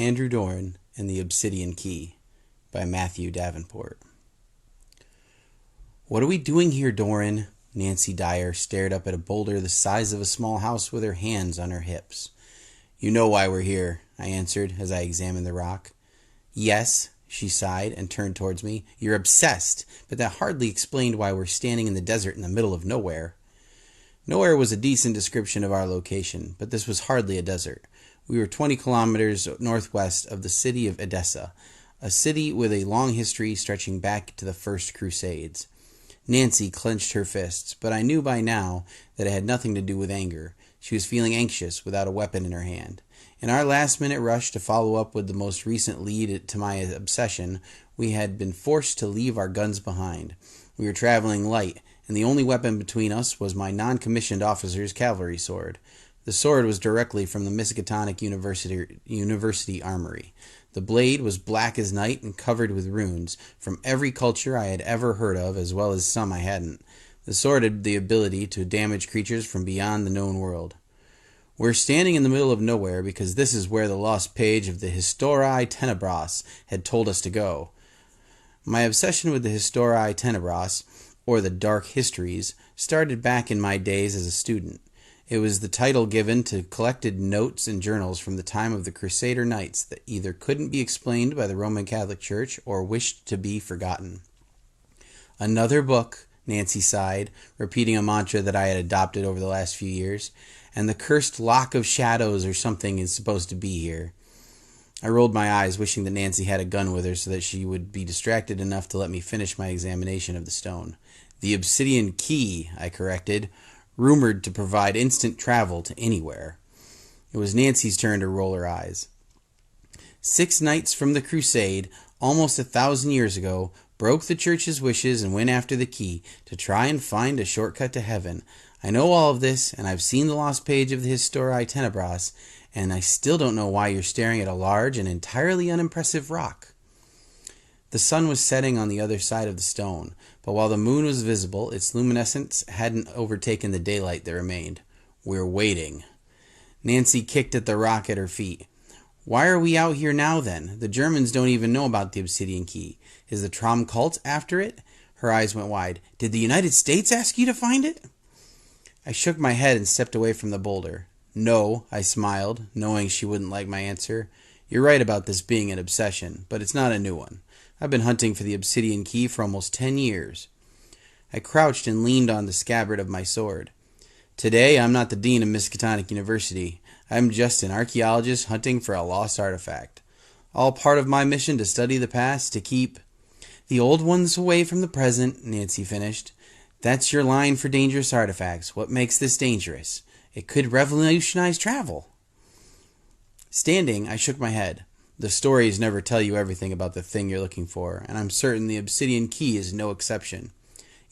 Andrew Doran and the Obsidian Key by Matthew Davenport. What are we doing here, Doran? Nancy Dyer stared up at a boulder the size of a small house with her hands on her hips. You know why we're here, I answered as I examined the rock. Yes, she sighed and turned towards me. You're obsessed, but that hardly explained why we're standing in the desert in the middle of nowhere. Nowhere was a decent description of our location, but this was hardly a desert. We were 20 kilometers northwest of the city of Edessa, a city with a long history stretching back to the First Crusades. Nancy clenched her fists, but I knew by now that it had nothing to do with anger. She was feeling anxious without a weapon in her hand. In our last-minute rush to follow up with the most recent lead to my obsession, we had been forced to leave our guns behind. We were traveling light, and the only weapon between us was my non-commissioned officer's cavalry sword. The sword was directly from the Miskatonic University Armory. The blade was black as night and covered with runes from every culture I had ever heard of, as well as some I hadn't. The sword had the ability to damage creatures from beyond the known world. We're standing in the middle of nowhere because this is where the lost page of the Historiae Tenebras had told us to go. My obsession with the Historiae Tenebras, or the Dark Histories, started back in my days as a student. It was the title given to collected notes and journals from the time of the Crusader Knights that either couldn't be explained by the Roman Catholic Church or wished to be forgotten. Another book, Nancy sighed, repeating a mantra that I had adopted over the last few years, and the cursed Lock of Shadows or something is supposed to be here. I rolled my eyes, wishing that Nancy had a gun with her so that she would be distracted enough to let me finish my examination of the stone. The Obsidian Key, I corrected, rumored to provide instant travel to anywhere. It was Nancy's turn to roll her eyes. 6 knights from the crusade, almost 1,000 years ago, broke the church's wishes and went after the key to try and find a shortcut to heaven. I know all of this, and I've seen the lost page of the Historiae Tenebras, and I still don't know why you're staring at a large and entirely unimpressive rock. The sun was setting on the other side of the stone, but while the moon was visible, its luminescence hadn't overtaken the daylight that remained. We're waiting. Nancy kicked at the rock at her feet. Why are we out here now, then? The Germans don't even know about the Obsidian Key. Is the Traum cult after it? Her eyes went wide. Did the United States ask you to find it? I shook my head and stepped away from the boulder. No, I smiled, knowing she wouldn't like my answer. You're right about this being an obsession, but it's not a new one. I've been hunting for the Obsidian Key for almost 10 years. I crouched and leaned on the scabbard of my sword. Today, I'm not the dean of Miskatonic University. I'm just an archaeologist hunting for a lost artifact. All part of my mission to study the past, to keep the old ones away from the present, Nancy finished. That's your line for dangerous artifacts. What makes this dangerous? It could revolutionize travel. Standing, I shook my head. The stories never tell you everything about the thing you're looking for, and I'm certain the Obsidian Key is no exception.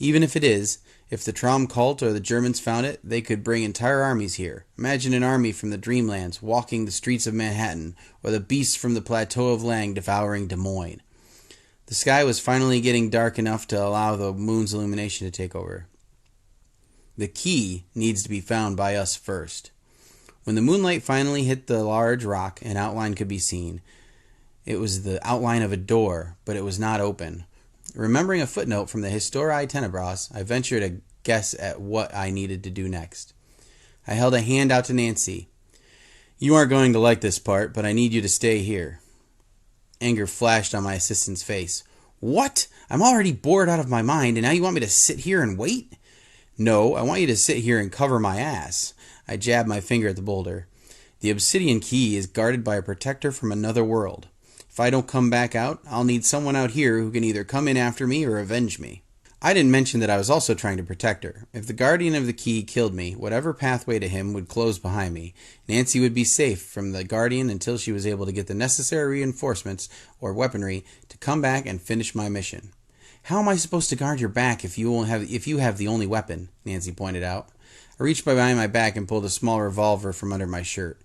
Even if it is, if the Traum cult or the Germans found it, they could bring entire armies here. Imagine an army from the Dreamlands walking the streets of Manhattan, or the beasts from the Plateau of Lang devouring Des Moines. The sky was finally getting dark enough to allow the moon's illumination to take over. The key needs to be found by us first. When the moonlight finally hit the large rock, an outline could be seen. It was the outline of a door, but it was not open. Remembering a footnote from the Historiae Tenebras, I ventured a guess at what I needed to do next. I held a hand out to Nancy. You aren't going to like this part, but I need you to stay here. Anger flashed on my assistant's face. What? I'm already bored out of my mind, and now you want me to sit here and wait? No, I want you to sit here and cover my ass. I jabbed my finger at the boulder. The Obsidian Key is guarded by a protector from another world. If I don't come back out, I'll need someone out here who can either come in after me or avenge me. I didn't mention that I was also trying to protect her. If the guardian of the key killed me, whatever pathway to him would close behind me. Nancy would be safe from the guardian until she was able to get the necessary reinforcements or weaponry to come back and finish my mission. How am I supposed to guard your back if you have the only weapon? Nancy pointed out. I reached behind my back and pulled a small revolver from under my shirt.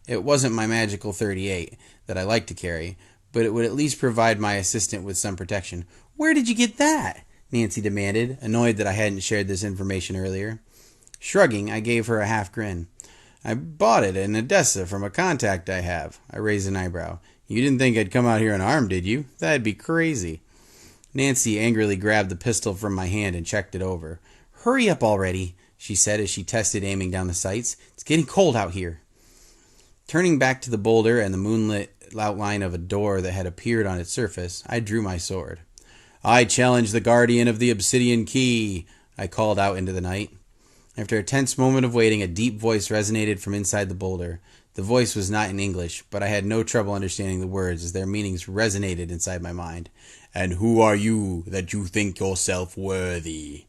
It wasn't my magical .38 that I like to carry, but it would at least provide my assistant with some protection. Where did you get that? Nancy demanded, annoyed that I hadn't shared this information earlier. Shrugging, I gave her a half grin. I bought it in Edessa from a contact I have. I raised an eyebrow. You didn't think I'd come out here unarmed, did you? That'd be crazy. Nancy angrily grabbed the pistol from my hand and checked it over. Hurry up already, she said as she tested aiming down the sights. It's getting cold out here. Turning back to the boulder and the moonlit outline of a door that had appeared on its surface, I drew my sword. I challenge the guardian of the Obsidian Key, I called out into the night. After a tense moment of waiting, a deep voice resonated from inside the boulder. The voice was not in English, but I had no trouble understanding the words as their meanings resonated inside my mind. And who are you that you think yourself worthy?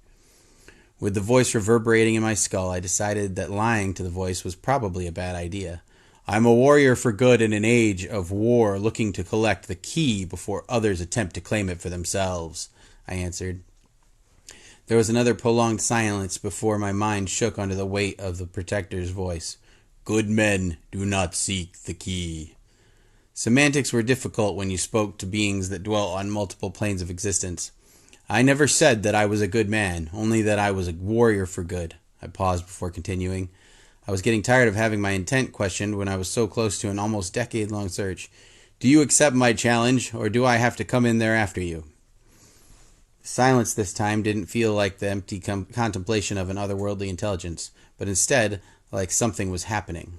With the voice reverberating in my skull, I decided that lying to the voice was probably a bad idea. I'm a warrior for good in an age of war, looking to collect the key before others attempt to claim it for themselves, I answered. There was another prolonged silence before my mind shook under the weight of the protector's voice. Good men do not seek the key. Semantics were difficult when you spoke to beings that dwelt on multiple planes of existence. I never said that I was a good man, only that I was a warrior for good. I paused before continuing. I was getting tired of having my intent questioned when I was so close to an almost decade-long search. Do you accept my challenge, or do I have to come in there after you? Silence this time didn't feel like the empty contemplation of an otherworldly intelligence, but instead like something was happening.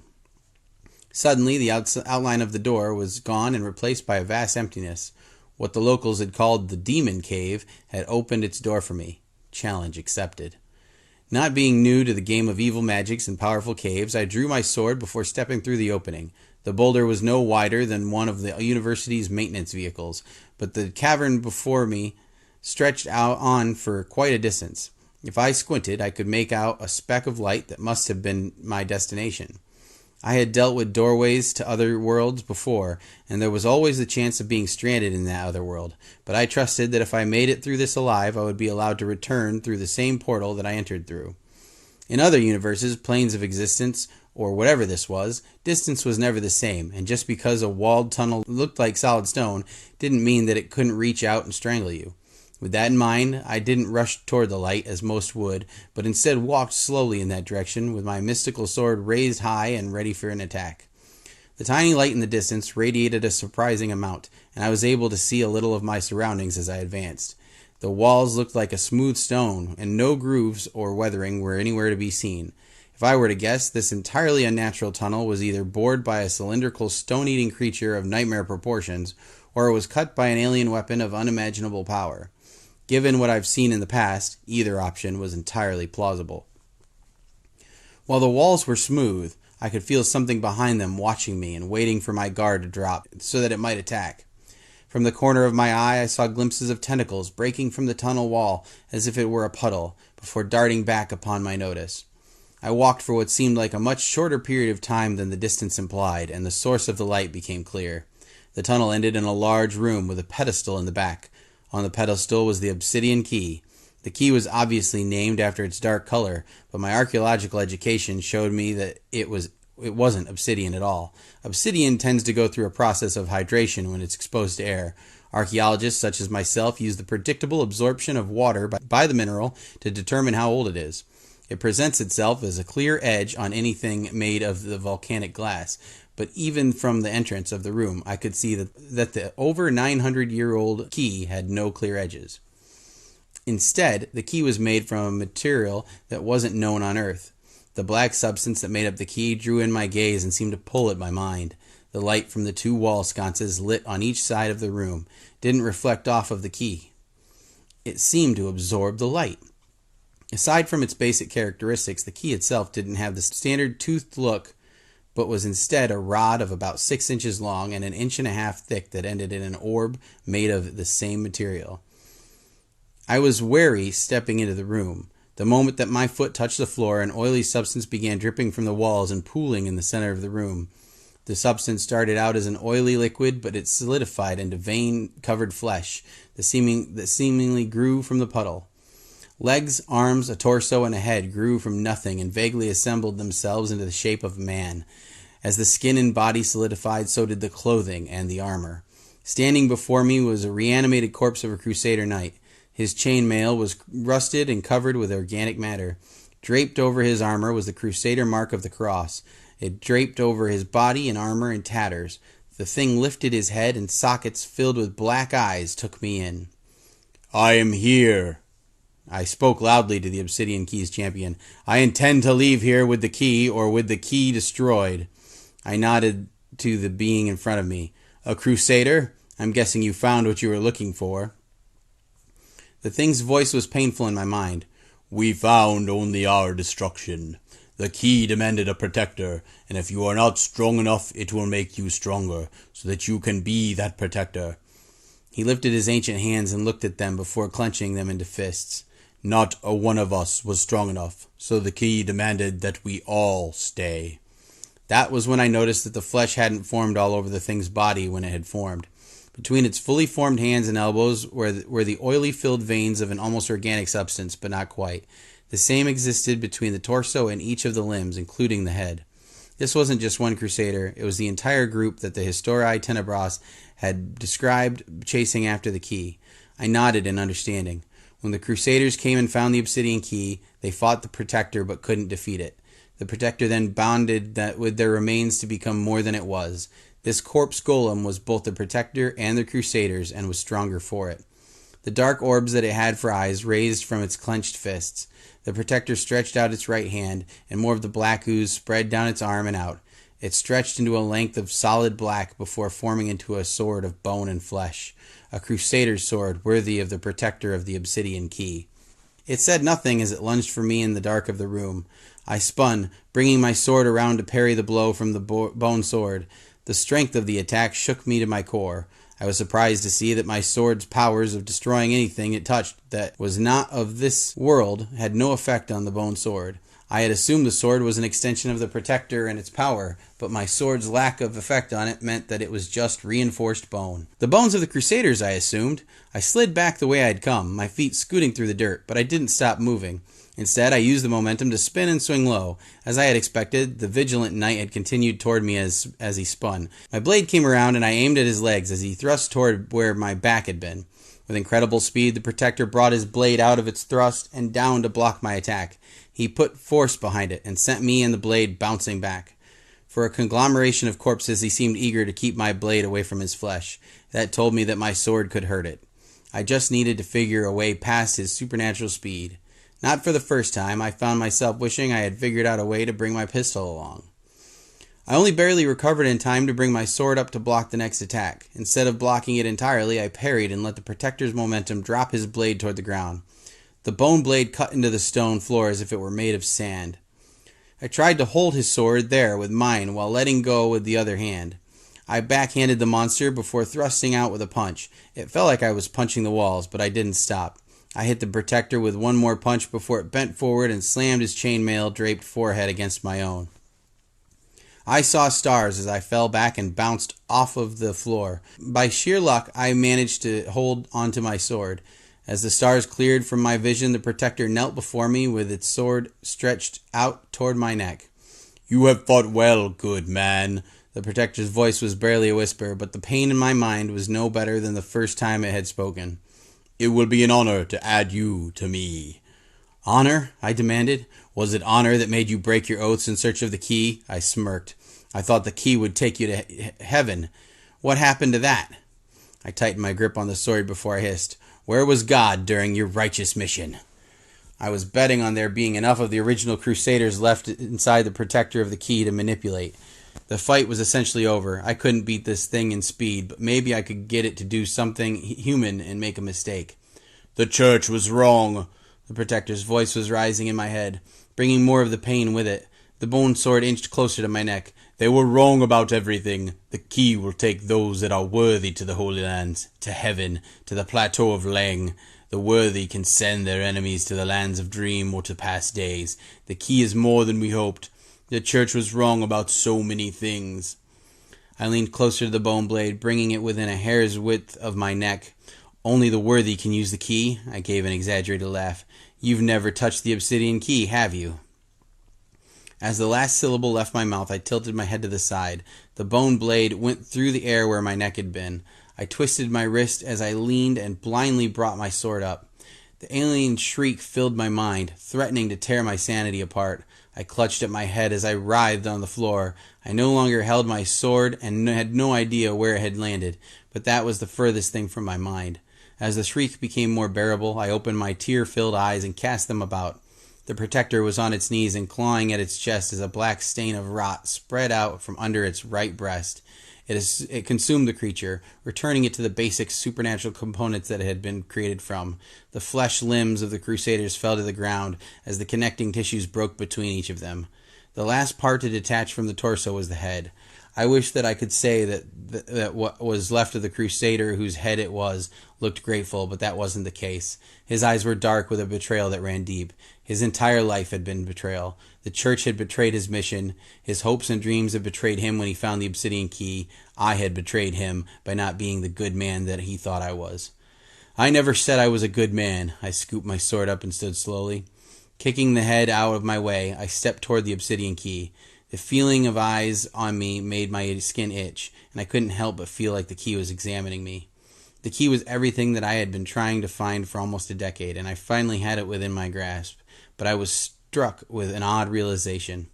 Suddenly, the outline of the door was gone and replaced by a vast emptiness. What the locals had called the Demon Cave had opened its door for me. Challenge accepted. Not being new to the game of evil magics and powerful caves, I drew my sword before stepping through the opening. The boulder was no wider than one of the university's maintenance vehicles, but the cavern before me stretched out on for quite a distance. If I squinted, I could make out a speck of light that must have been my destination. I had dealt with doorways to other worlds before, and there was always the chance of being stranded in that other world, but I trusted that if I made it through this alive, I would be allowed to return through the same portal that I entered through. In other universes, planes of existence, or whatever this was, distance was never the same, and just because a walled tunnel looked like solid stone didn't mean that it couldn't reach out and strangle you. With that in mind, I didn't rush toward the light as most would, but instead walked slowly in that direction with my mystical sword raised high and ready for an attack. The tiny light in the distance radiated a surprising amount, and I was able to see a little of my surroundings as I advanced. The walls looked like a smooth stone, and no grooves or weathering were anywhere to be seen. If I were to guess, this entirely unnatural tunnel was either bored by a cylindrical stone-eating creature of nightmare proportions, or it was cut by an alien weapon of unimaginable power. Given what I've seen in the past, either option was entirely plausible. While the walls were smooth, I could feel something behind them watching me and waiting for my guard to drop so that it might attack. From the corner of my eye, I saw glimpses of tentacles breaking from the tunnel wall as if it were a puddle, before darting back upon my notice. I walked for what seemed like a much shorter period of time than the distance implied, and the source of the light became clear. The tunnel ended in a large room with a pedestal in the back. On the pedestal was the Obsidian Key. The key was obviously named after its dark color, but my archaeological education showed me that it wasn't obsidian at all. Obsidian tends to go through a process of hydration when it's exposed to air. Archaeologists such as myself use the predictable absorption of water by the mineral to determine how old it is. It presents itself as a clear edge on anything made of the volcanic glass. But even from the entrance of the room, I could see that the over 900-year-old key had no clear edges. Instead, the key was made from a material that wasn't known on Earth. The black substance that made up the key drew in my gaze and seemed to pull at my mind. The light from the two wall sconces lit on each side of the room didn't reflect off of the key. It seemed to absorb the light. Aside from its basic characteristics, the key itself didn't have the standard toothed look, but was instead a rod of about 6 inches long and an inch and a half thick that ended in an orb made of the same material. I was wary stepping into the room. The moment that my foot touched the floor, an oily substance began dripping from the walls and pooling in the center of the room. The substance started out as an oily liquid, but it solidified into vein-covered flesh that seemingly grew from the puddle. Legs, arms, a torso, and a head grew from nothing and vaguely assembled themselves into the shape of a man. As the skin and body solidified, so did the clothing and the armor. Standing before me was a reanimated corpse of a Crusader knight. His chainmail was rusted and covered with organic matter. Draped over his armor was the Crusader mark of the cross. It draped over his body and armor in tatters. The thing lifted his head, and sockets filled with black eyes took me in. "I am here." I spoke loudly to the Obsidian Key's champion. "I intend to leave here with the key, or with the key destroyed." I nodded to the being in front of me. "A crusader? I'm guessing you found what you were looking for." The thing's voice was painful in my mind. "We found only our destruction. The key demanded a protector, and if you are not strong enough, it will make you stronger, so that you can be that protector." He lifted his ancient hands and looked at them before clenching them into fists. "Not a one of us was strong enough, so the key demanded that we all stay." That was when I noticed that the flesh hadn't formed all over the thing's body when it had formed. Between its fully formed hands and elbows were the oily filled veins of an almost organic substance, but not quite. The same existed between the torso and each of the limbs, including the head. This wasn't just one crusader, it was the entire group that the Historiae Tenebras had described chasing after the key. I nodded in understanding. When the crusaders came and found the Obsidian Key, they fought the Protector but couldn't defeat it. The Protector then bonded that with their remains to become more than it was. This corpse golem was both the Protector and the Crusaders, and was stronger for it. The dark orbs that it had for eyes raised from its clenched fists. The Protector stretched out its right hand, and more of the black ooze spread down its arm and out. It stretched into a length of solid black before forming into a sword of bone and flesh. A Crusader's sword, worthy of the Protector of the Obsidian Key. It said nothing as it lunged for me in the dark of the room. I spun, bringing my sword around to parry the blow from the bone sword. The strength of the attack shook me to my core. I was surprised to see that my sword's powers of destroying anything it touched that was not of this world had no effect on the bone sword. I had assumed the sword was an extension of the Protector and its power, but my sword's lack of effect on it meant that it was just reinforced bone. The bones of the Crusaders, I assumed. I slid back the way I had come, my feet scooting through the dirt, but I didn't stop moving. Instead, I used the momentum to spin and swing low. As I had expected, the vigilant knight had continued toward me as he spun. My blade came around and I aimed at his legs as he thrust toward where my back had been. With incredible speed, the Protector brought his blade out of its thrust and down to block my attack. He put force behind it and sent me and the blade bouncing back. For a conglomeration of corpses, he seemed eager to keep my blade away from his flesh. That told me that my sword could hurt it. I just needed to figure a way past his supernatural speed. Not for the first time, I found myself wishing I had figured out a way to bring my pistol along. I only barely recovered in time to bring my sword up to block the next attack. Instead of blocking it entirely, I parried and let the Protector's momentum drop his blade toward the ground. The bone blade cut into the stone floor as if it were made of sand. I tried to hold his sword there with mine while letting go with the other hand. I backhanded the monster before thrusting out with a punch. It felt like I was punching the walls, but I didn't stop. I hit the Protector with one more punch before it bent forward and slammed his chainmail-draped forehead against my own. I saw stars as I fell back and bounced off of the floor. By sheer luck, I managed to hold onto my sword. As the stars cleared from my vision, the Protector knelt before me with its sword stretched out toward my neck. "You have fought well, good man." The Protector's voice was barely a whisper, but the pain in my mind was no better than the first time it had spoken. "It will be an honor to add you to me." "Honor?" I demanded. "Was it honor that made you break your oaths in search of the key?" I smirked. "I thought the key would take you to heaven. What happened to that?" I tightened my grip on the sword before I hissed. "Where was God during your righteous mission?" I was betting on there being enough of the original Crusaders left inside the Protector of the Key to manipulate. The fight was essentially over. I couldn't beat this thing in speed, but maybe I could get it to do something human and make a mistake. "The Church was wrong." The Protector's voice was rising in my head, bringing more of the pain with it. The bone sword inched closer to my neck. "They were wrong about everything. The key will take those that are worthy to the Holy Lands, to heaven, to the plateau of Lang. The worthy can send their enemies to the lands of dream or to past days. The key is more than we hoped. The Church was wrong about so many things." I leaned closer to the bone blade, bringing it within a hair's width of my neck. "Only the worthy can use the key?" I gave an exaggerated laugh. "You've never touched the Obsidian Key, have you?" As the last syllable left my mouth, I tilted my head to the side. The bone blade went through the air where my neck had been. I twisted my wrist as I leaned and blindly brought my sword up. The alien shriek filled my mind, threatening to tear my sanity apart. I clutched at my head as I writhed on the floor. I no longer held my sword and had no idea where it had landed, but that was the furthest thing from my mind. As the shriek became more bearable, I opened my tear-filled eyes and cast them about. The protector was on its knees and clawing at its chest as a black stain of rot spread out from under its right breast. It consumed the creature, returning it to the basic supernatural components that it had been created from. The flesh limbs of the Crusaders fell to the ground as the connecting tissues broke between each of them. The last part to detach from the torso was the head. I wish that I could say that what was left of the Crusader whose head it was looked grateful, but that wasn't the case. His eyes were dark with a betrayal that ran deep. His entire life had been betrayal. The church had betrayed his mission. His hopes and dreams had betrayed him when he found the Obsidian Key. I had betrayed him by not being the good man that he thought I was. I never said I was a good man. I scooped my sword up and stood slowly. Kicking the head out of my way, I stepped toward the Obsidian Key. The feeling of eyes on me made my skin itch, and I couldn't help but feel like the key was examining me. The key was everything that I had been trying to find for almost a decade, and I finally had it within my grasp. But I was struck with an odd realization.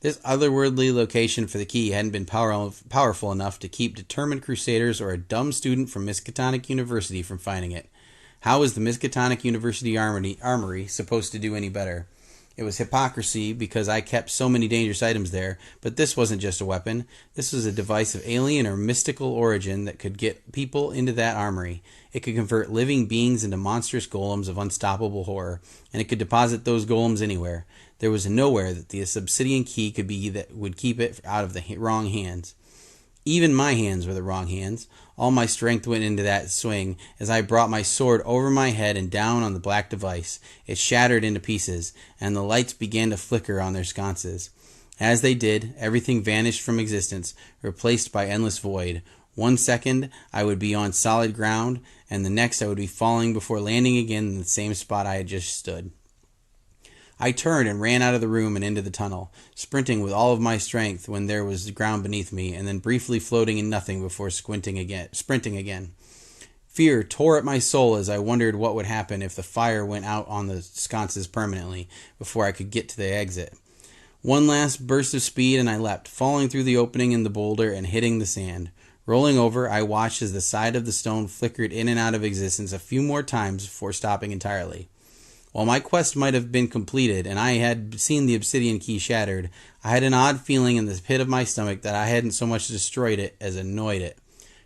This otherworldly location for the key hadn't been powerful enough to keep determined crusaders or a dumb student from Miskatonic University from finding it. How was the Miskatonic University Armory supposed to do any better? It was hypocrisy because I kept so many dangerous items there, but this wasn't just a weapon. This was a device of alien or mystical origin that could get people into that armory. It could convert living beings into monstrous golems of unstoppable horror, and it could deposit those golems anywhere. There was nowhere that the Obsidian Key could be that would keep it out of the wrong hands. Even my hands were the wrong hands. All my strength went into that swing as I brought my sword over my head and down on the black device. It shattered into pieces, and the lights began to flicker on their sconces. As they did, everything vanished from existence, replaced by endless void. 1 second, I would be on solid ground, and the next I would be falling before landing again in the same spot I had just stood. I turned and ran out of the room and into the tunnel, sprinting with all of my strength when there was the ground beneath me, and then briefly floating in nothing before sprinting again. Fear tore at my soul as I wondered what would happen if the fire went out on the sconces permanently before I could get to the exit. One last burst of speed and I leapt, falling through the opening in the boulder and hitting the sand. Rolling over, I watched as the side of the stone flickered in and out of existence a few more times before stopping entirely. While my quest might have been completed and I had seen the Obsidian Key shattered, I had an odd feeling in the pit of my stomach that I hadn't so much destroyed it as annoyed it.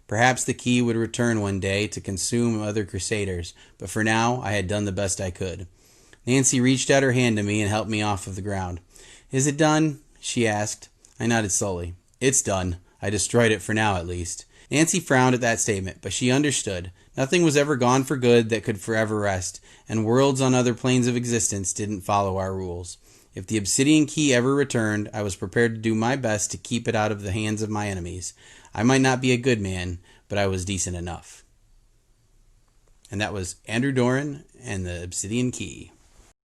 Perhaps the key would return one day to consume other Crusaders, but for now I had done the best I could. Nancy reached out her hand to me and helped me off of the ground. "Is it done?" she asked. I nodded slowly. "It's done. I destroyed it for now, at least." Nancy frowned at that statement, but she understood. Nothing was ever gone for good that could forever rest, and worlds on other planes of existence didn't follow our rules. If the Obsidian Key ever returned, I was prepared to do my best to keep it out of the hands of my enemies. I might not be a good man, but I was decent enough. And that was Andrew Doran and the Obsidian Key.